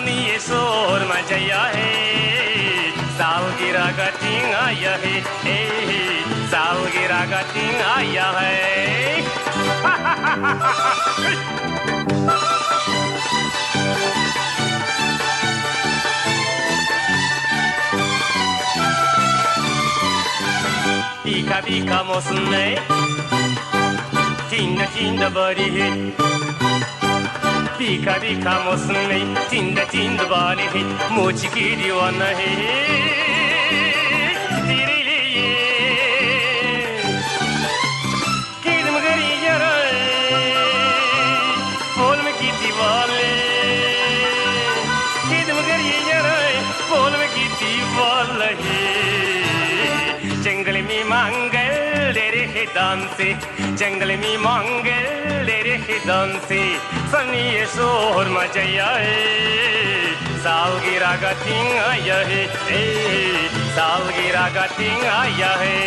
सनी शोर मजया है सालगिरह का टिंग आया है सालगिरह का टिंग आया है पीका पीका मौसम में tinda tinda body hit pika pika mausan mein tinda tinda body hit mujh ki deewana hai tere liye kidam gari yara phol mein ki diwale kidam gari yara phol mein ki diwale जंगल में मंगल तेरे हिदान से जंगल में मंगल तेरे हिदान से सनी शोर मचया है सालगिरह का टिंग आया है सालगिरह का टिंग आया है